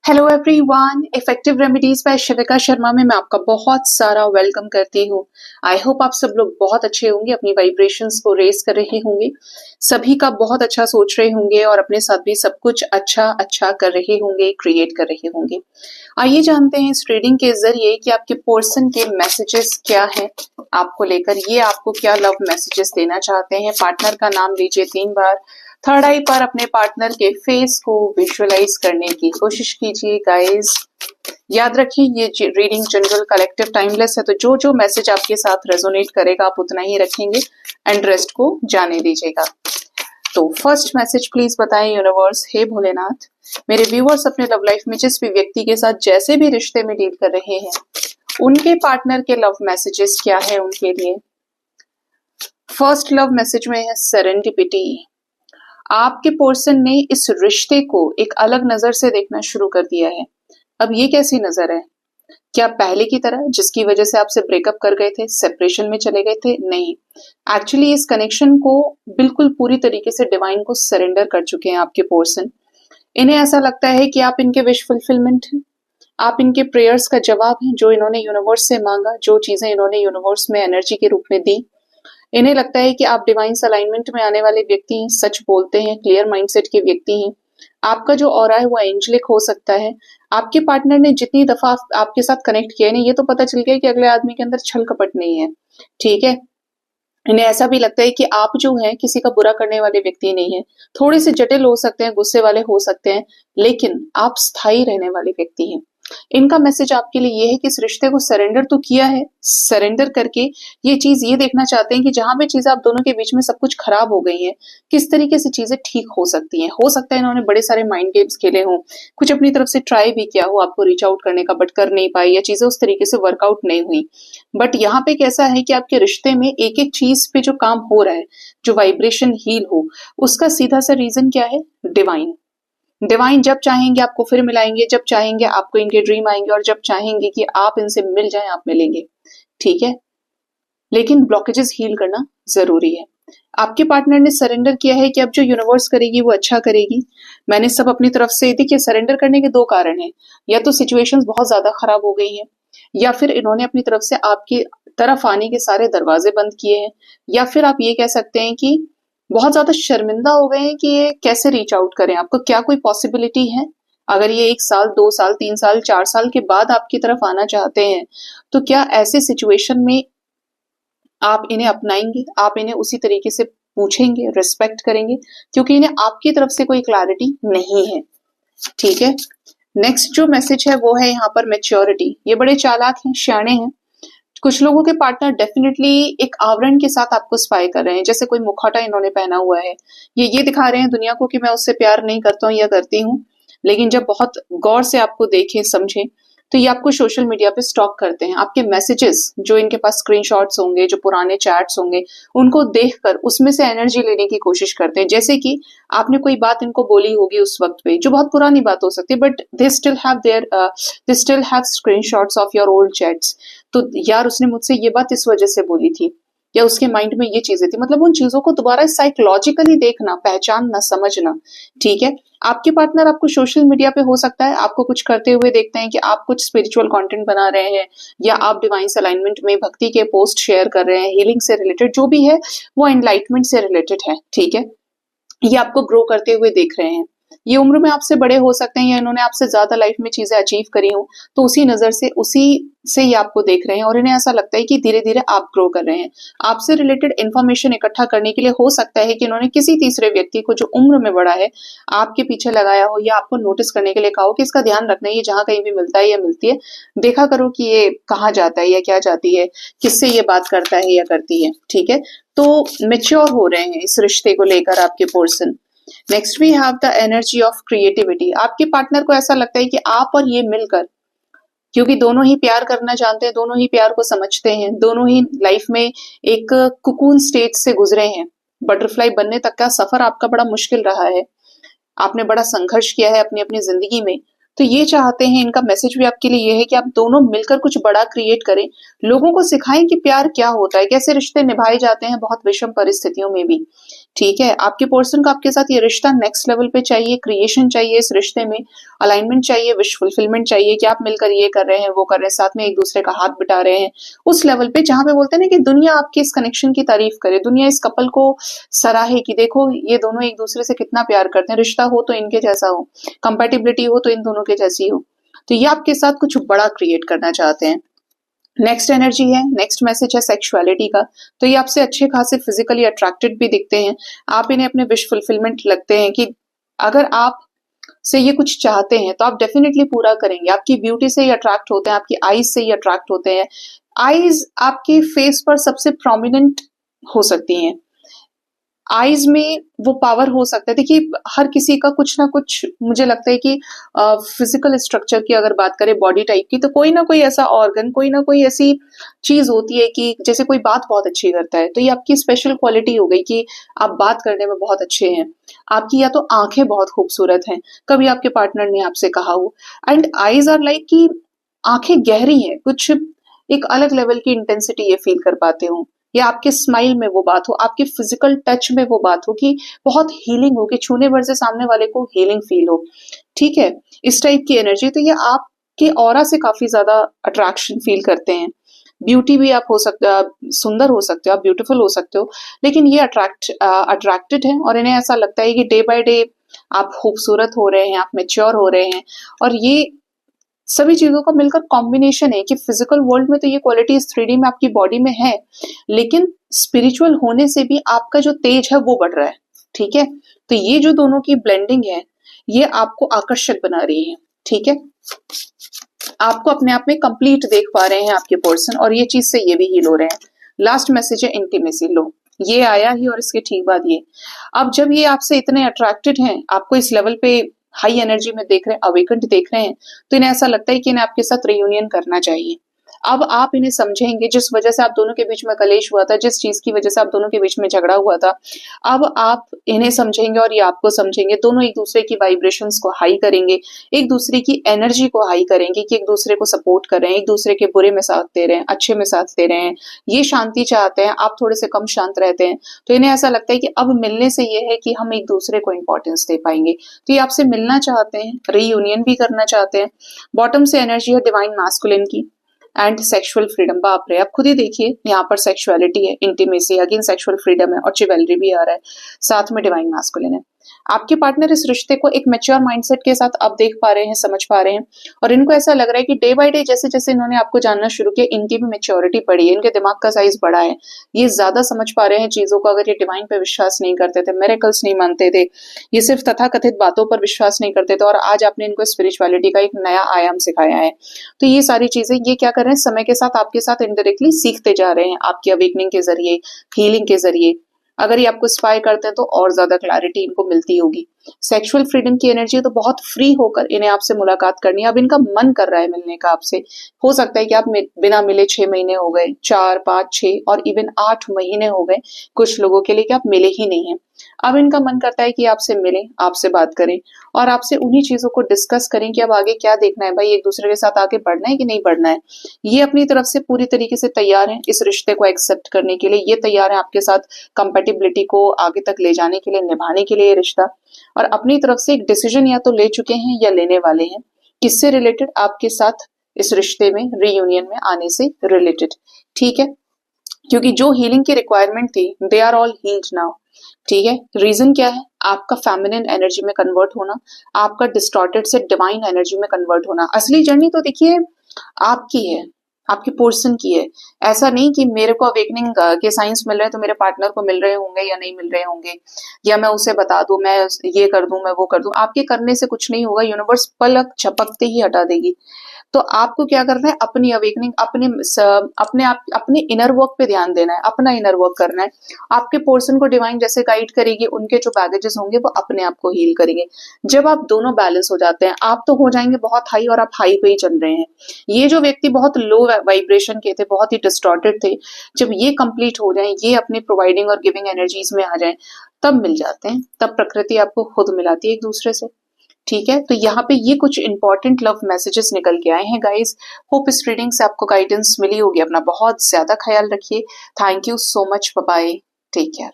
Hello everyone, effective remedies by Shivika Sharma में मैं आपका बहुत सारा वेलकम करती हूँ। आई होप आप सब लोग बहुत अच्छे होंगे, अपनी वाइब्रेशंस को रेज कर रहे होंगे, सभी का बहुत अच्छा सोच रहे होंगे और अपने साथ भी सब कुछ अच्छा अच्छा कर रहे होंगे, क्रिएट कर रहे होंगे। आइए जानते हैं इस रीडिंग के जरिए कि आपके पर्सन के मैसेजेस क्या है आपको लेकर, ये आपको क्या लव मैसेजेस देना चाहते हैं। पार्टनर का नाम लीजिए 3 बार, थर्ड आई पर अपने पार्टनर के फेस को विजुअलाइज करने की कोशिश कीजिए गाइस। याद रखिए ये रीडिंग जनरल कलेक्टिव टाइमलेस है, तो जो जो मैसेज आपके साथ रेजोनेट करेगा आप उतना ही रखेंगे एंड रेस्ट को जाने दीजिएगा। तो फर्स्ट मैसेज प्लीज बताएं यूनिवर्स। हे भोलेनाथ, मेरे व्यूअर्स अपने लव लाइफ में जिस भी व्यक्ति के साथ जैसे भी रिश्ते में डील कर रहे हैं, उनके पार्टनर के लव मैसेजेस क्या है उनके लिए। फर्स्ट लव मैसेज में है सेरेंडिपिटी। आपके पर्सन ने इस रिश्ते को एक अलग नजर से देखना शुरू कर दिया है। अब ये कैसी नजर है? क्या पहले की तरह जिसकी वजह से आपसे ब्रेकअप कर गए थे, सेपरेशन में चले गए थे? नहीं, एक्चुअली इस कनेक्शन को बिल्कुल पूरी तरीके से डिवाइन को सरेंडर कर चुके हैं आपके पर्सन। इन्हें ऐसा लगता है कि आप इनके विश फुलफिलमेंट हैं, आप इनके प्रेयर्स का जवाब हैं, जो इन्होंने यूनिवर्स से मांगा, जो चीजें इन्होंने यूनिवर्स में एनर्जी के रूप में दी। इन्हें लगता है कि आप डिवाइन अलाइनमेंट में आने वाले व्यक्ति हैं, सच बोलते हैं, क्लियर माइंडसेट के व्यक्ति हैं। आपका जो ऑरा है वो एंजेलिक हो सकता है। आपके पार्टनर ने जितनी दफा आपके साथ कनेक्ट किया है, ये तो पता चल गया कि अगले आदमी के अंदर छल कपट नहीं है, ठीक है। इन्हें ऐसा भी लगता है कि आप जो है किसी का बुरा करने वाले व्यक्ति नहीं है। थोड़े से जटिल हो सकते हैं, गुस्से वाले हो सकते हैं, लेकिन आप स्थायी रहने वाले व्यक्ति हैं। इनका मैसेज आपके लिए ये है कि इस रिश्ते को सरेंडर तो किया है, सरेंडर करके ये चीज ये देखना चाहते हैं कि जहां भी चीजें आप दोनों के बीच में सब कुछ खराब हो गई है, किस तरीके से चीजें ठीक हो सकती हैं। हो सकता है इन्होंने बड़े सारे माइंड गेम्स खेले हों, कुछ अपनी तरफ से ट्राई भी किया हो आपको रीच आउट करने का, बट कर नहीं पाई, या चीजें उस तरीके से वर्कआउट नहीं हुई। बट यहाँ पे कैसा है कि आपके रिश्ते में एक एक चीज पे जो काम हो रहा है, जो वाइब्रेशन हील हो, उसका सीधा सा रीजन क्या है? डिवाइन। डिवाइन जब चाहेंगे आपको फिर मिलाएंगे, जब चाहेंगे आपको इनके ड्रीम आएंगे, और जब चाहेंगे कि आप इनसे मिल जाएं आप मिलेंगे, ठीक है। लेकिन ब्लॉकेजेस हील करना जरूरी है। आपके पार्टनर ने सरेंडर किया है कि अब जो यूनिवर्स करेगी वो अच्छा करेगी। मैंने सब अपनी तरफ से, देखिए सरेंडर करने के 2 कारण हैं, या तो सिचुएशंस बहुत ज्यादा खराब हो गई हैं, या फिर इन्होंने अपनी तरफ से आपकी तरफ आने के सारे दरवाजे बंद किए हैं, या फिर आप ये कह सकते हैं कि बहुत ज्यादा शर्मिंदा हो गए हैं कि ये कैसे रीच आउट करें आपको। क्या कोई पॉसिबिलिटी है अगर ये 1 साल 2 साल 3 साल 4 साल के बाद आपकी तरफ आना चाहते हैं, तो क्या ऐसे सिचुएशन में आप इन्हें अपनाएंगे, आप इन्हें उसी तरीके से पूछेंगे, रिस्पेक्ट करेंगे, क्योंकि इन्हें आपकी तरफ से कोई क्लैरिटी नहीं है, ठीक है। नेक्स्ट जो मैसेज है वो है यहाँ पर मैच्योरिटी। ये बड़े चालाक हैं, सियाने हैं। कुछ लोगों के पार्टनर डेफिनेटली एक आवरण के साथ आपको स्पाई कर रहे हैं, जैसे कोई मुखौटा इन्होंने पहना हुआ है। ये दिखा रहे हैं दुनिया को कि मैं उससे प्यार नहीं करता हूँ या करती हूँ, लेकिन जब बहुत गौर से आपको देखें समझें तो ये आपको सोशल मीडिया पे स्टॉक करते हैं। आपके मैसेजेस जो इनके पास स्क्रीनशॉट्स होंगे, जो पुराने चैट्स होंगे, उनको देखकर उसमें से एनर्जी लेने की कोशिश करते हैं। जैसे कि आपने कोई बात इनको बोली होगी उस वक्त पे, जो बहुत पुरानी बात हो सकती है, but they still have screenshots of your old chats. तो यार उसने मुझसे ये बात इस वजह से बोली थी, या उसके माइंड में ये चीजें थी, मतलब उन चीजों को दोबारा साइकोलॉजिकली देखना, पहचानना, समझना, ठीक है। आपके पार्टनर आपको सोशल मीडिया पे हो सकता है आपको कुछ करते हुए देखते हैं कि आप कुछ स्पिरिचुअल कंटेंट बना रहे हैं, या आप डिवाइन अलाइनमेंट में भक्ति के पोस्ट शेयर कर रहे हैं, हीलिंग से रिलेटेड जो भी है वो एनलाइटमेंट से रिलेटेड है, ठीक है। ये आपको ग्रो करते हुए देख रहे हैं। ये उम्र में आपसे बड़े हो सकते हैं, या इन्होंने आपसे ज्यादा लाइफ में चीजें अचीव करी हो, तो उसी नजर से, उसी से ये आपको देख रहे हैं, और इन्हें ऐसा लगता है कि धीरे धीरे आप ग्रो कर रहे हैं। आपसे रिलेटेड इंफॉर्मेशन इकट्ठा करने के लिए हो सकता है कि इन्होंने किसी तीसरे व्यक्ति को जो उम्र में बड़ा है आपके पीछे लगाया हो, या आपको नोटिस करने के लिए कहा हो कि इसका ध्यान रखना है, ये जहां कहीं भी मिलता है या मिलती है देखा करो कि ये कहाँ जाता है या क्या जाती है, किससे ये बात करता है या करती है, ठीक है। तो मेच्योर हो रहे हैं इस रिश्ते को लेकर आपके person. Next we have the energy of creativity. आपके पार्टनर को ऐसा लगता है कि आप और ये मिलकर, क्योंकि दोनों ही प्यार करना जानते हैं, दोनों ही प्यार को समझते हैं, दोनों ही लाइफ में एक कुकून स्टेट से गुजरे हैं, बटरफ्लाई बनने तक का सफर आपका बड़ा मुश्किल रहा है, आपने बड़ा संघर्ष किया है अपनी अपनी जिंदगी में। तो ये चाहते हैं, इनका मैसेज भी आपके लिए ये है कि आप दोनों मिलकर कुछ बड़ा क्रिएट करें, लोगों को सिखाएं कि प्यार क्या होता है, कैसे रिश्ते निभाए जाते हैं बहुत विषम परिस्थितियों में भी, ठीक है, आपके पर्सन को आपके साथ ये रिश्ता नेक्स्ट लेवल पे चाहिए, क्रिएशन चाहिए इस रिश्ते में, अलाइनमेंट चाहिए, विश फुलफिलमेंट चाहिए कि आप मिलकर ये कर रहे हैं, वो कर रहे हैं, साथ में एक दूसरे का हाथ बटा रहे हैं, उस लेवल पे जहां पे बोलते हैं ना कि दुनिया आपके इस कनेक्शन की तारीफ करे, दुनिया इस कपल को सराहे कि देखो ये दोनों एक दूसरे से कितना प्यार करते हैं, रिश्ता हो तो इनके जैसा हो, कंपेटिबिलिटी हो तो इन दोनों के जैसी हो। तो ये आपके साथ कुछ बड़ा क्रिएट करना चाहते हैं। नेक्स्ट एनर्जी है, नेक्स्ट मैसेज है सेक्सुअलिटी का। तो ये आपसे अच्छे खासे फिजिकली अट्रैक्टेड भी दिखते हैं, आप इन्हें अपने विश फुलफिलमेंट लगते हैं कि अगर आप से ये कुछ चाहते हैं तो आप डेफिनेटली पूरा करेंगे। आपकी ब्यूटी से ही अट्रैक्ट होते हैं, आपकी आईज से ही अट्रैक्ट होते हैं। आईज आपके फेस पर सबसे प्रोमिनेंट हो सकती हैं, आईज में वो पावर हो सकता है। देखिए हर किसी का कुछ ना कुछ, मुझे लगता है कि फिजिकल स्ट्रक्चर की अगर बात करें, बॉडी टाइप की, तो कोई ना कोई ऐसा ऑर्गन, कोई ना कोई ऐसी चीज होती है कि जैसे कोई बात बहुत अच्छी करता है तो ये आपकी स्पेशल क्वालिटी हो गई कि आप बात करने में बहुत अच्छे हैं। आपकी या तो आंखें बहुत खूबसूरत हैं, कभी आपके पार्टनर ने आपसे कहा हो, एंड आईज आर लाइक कि आंखें गहरी हैं, कुछ एक अलग लेवल की इंटेंसिटी ये फील कर पाते हो, या आपके स्माइल में वो बात हो, आपके फिजिकल टच में वो बात हो कि बहुत हीलिंग हो, कि छूने भर से सामने वाले को हीलिंग फील हो। ठीक है, इस टाइप की एनर्जी, तो ये आपके ऑरा से काफी ज्यादा अट्रैक्शन फील करते हैं। ब्यूटी भी आप हो सकते हो, सुंदर हो सकते हो, आप ब्यूटीफुल हो सकते हो, लेकिन ये अट्रैक्टेड है और इन्हें ऐसा लगता है कि डे बाय डे आप खूबसूरत हो रहे हैं, आप मेच्योर हो रहे हैं। और ये सभी चीजों का मिलकर कॉम्बिनेशन है कि फिजिकल वर्ल्ड में तो ये क्वालिटीज 3D में आपकी बॉडी में है, लेकिन स्पिरिचुअल होने से भी आपका जो तेज है वो बढ़ रहा है। ठीक है, तो ये जो दोनों की ब्लेंडिंग है ये आपको आकर्षक बना रही है। ठीक है, आपको अपने आप में कंप्लीट देख पा रहे हैं आपके पर्सन, और ये चीज से ये भी हील हो रहे हैं। लास्ट मैसेज है इंटीमेसी। लो, ये आया ही, और इसके ठीक बाद ये, अब जब ये आपसे इतने अट्रैक्टेड हैं, आपको इस लेवल पे हाई एनर्जी में देख रहे हैं, अवेकेंड देख रहे हैं, तो इन्हें ऐसा लगता है कि इन्हें आपके साथ रियूनियन करना चाहिए। अब आप इन्हें समझेंगे, जिस वजह से आप दोनों के बीच में कलेश हुआ था, जिस चीज की वजह से आप दोनों के बीच में झगड़ा हुआ था, अब आप इन्हें समझेंगे और ये आपको समझेंगे। दोनों एक दूसरे की वाइब्रेशंस को हाई करेंगे, एक दूसरे की एनर्जी को हाई करेंगे कि एक दूसरे को सपोर्ट कर रहे हैं, एक दूसरे के बुरे में साथ दे रहे हैं, अच्छे में साथ दे रहे हैं। ये शांति चाहते हैं, आप थोड़े से कम शांत रहते हैं, तो इन्हें ऐसा लगता है कि अब मिलने से ये है कि हम एक दूसरे को इंपॉर्टेंस दे पाएंगे। तो ये आपसे मिलना चाहते हैं, रीयूनियन भी करना चाहते हैं। बॉटम से एनर्जी है डिवाइन मैस्कुलिन की एंड सेक्सुअल फ्रीडम। बाप रे, आप खुद ही देखिए, यहाँ पर सेक्सुअलिटी है, इंटीमेसी, अगेन सेक्सुअल फ्रीडम है, और चिवेलरी भी आ रहा है, साथ में डिवाइन मैस्कुलिन है। आपके पार्टनर इस रिश्ते को एक मैच्योर माइंडसेट के साथ अब देख पा रहे हैं, समझ पा रहे हैं, और इनको ऐसा लग रहा है कि डे बाय डे जैसे जैसे इन्होंने आपको जानना शुरू किया, इनकी भी मेच्योरिटी बढ़ी है, इनके दिमाग का साइज बढ़ा है, ये ज्यादा समझ पा रहे हैं चीजों को। अगर ये डिवाइन पे विश्वास नहीं करते थे, मिरेकल्स नहीं मानते थे, ये सिर्फ तथाकथित बातों पर विश्वास नहीं करते थे, और आज आपने इनको स्पिरिचुअलिटी का एक नया आयाम सिखाया है। तो ये सारी चीजें ये क्या कर रहे हैं, समय के साथ आपके साथ इनडायरेक्टली सीखते जा रहे हैं, आपकी अवेकनिंग के जरिए, हीलिंग के जरिए। अगर ये आपको स्पाई करते हैं तो और ज्यादा क्लैरिटी इनको मिलती होगी। सेक्सुअल फ्रीडम की एनर्जी, तो बहुत फ्री होकर इन्हें आपसे मुलाकात करनी है। अब इनका मन कर रहा है मिलने का आपसे। हो सकता है कि आप बिना मिले 6 महीने हो गए, 4, 5, 6 और इवन 8 महीने हो गए कुछ लोगों के लिए कि आप मिले ही नहीं है। अब इनका मन करता है कि आपसे मिलें, आपसे बात करें, और आपसे उन्हीं चीजों को डिस्कस करें कि अब आगे क्या देखना है भाई, एक दूसरे के साथ आगे बढ़ना है कि नहीं बढ़ना है। ये अपनी तरफ से पूरी तरीके से तैयार हैं इस रिश्ते को एक्सेप्ट करने के लिए, ये तैयार है आपके साथ कंपेटिबिलिटी को आगे तक ले जाने के लिए, निभाने के लिए ये रिश्ता, और अपनी तरफ से एक डिसीजन या तो ले चुके हैं या लेने वाले हैं, किससे रिलेटेड, आपके साथ इस रिश्ते में रीयूनियन में आने से रिलेटेड। ठीक है, क्योंकि जो हीलिंग की रिक्वायरमेंट थी, they are all healed now. ठीक है, रीजन क्या है, आपका फेमिनिन एनर्जी में कन्वर्ट होना, आपका डिस्टॉर्टेड से डिवाइन एनर्जी में कन्वर्ट होना। असली जर्नी तो देखिए आपकी है, आपके पर्सन की है। ऐसा नहीं कि मेरे को अवेकनिंग के साइंस मिल रहे हैं तो मेरे पार्टनर को मिल रहे होंगे या नहीं मिल रहे होंगे, या मैं उसे बता दूं, मैं ये कर दूं, मैं वो कर दूं। आपके करने से कुछ नहीं होगा, यूनिवर्स पलक झपकते ही हटा देगी। तो आपको क्या करना है, अपनी अवेकनिंग, अपने आप, अपने इनर वर्क पे ध्यान देना है, अपना इनर वर्क करना है। आपके पर्सन को डिवाइन जैसे गाइड करेगी, उनके जो बैगेजेस होंगे वो अपने आप को हील करेंगे। जब आप दोनों बैलेंस हो जाते हैं, आप तो हो जाएंगे बहुत हाई और आप हाई पे ही चल रहे हैं। ये जो व्यक्ति बहुत लो वाइब्रेशन के थे, बहुत ही डिस्टॉर्टेड थे, जब ये कंप्लीट हो जाए, ये अपनी प्रोवाइडिंग और गिविंग एनर्जीज में आ जाए, तब मिल जाते हैं, तब प्रकृति आपको खुद मिलाती है एक दूसरे से। ठीक है, तो यहाँ पे ये कुछ इंपॉर्टेंट लव मैसेजेस निकल के आए हैं गाइस। होप इस रीडिंग से आपको गाइडेंस मिली होगी। अपना बहुत ज्यादा ख्याल रखिए। Thank you so much, bye bye, take care.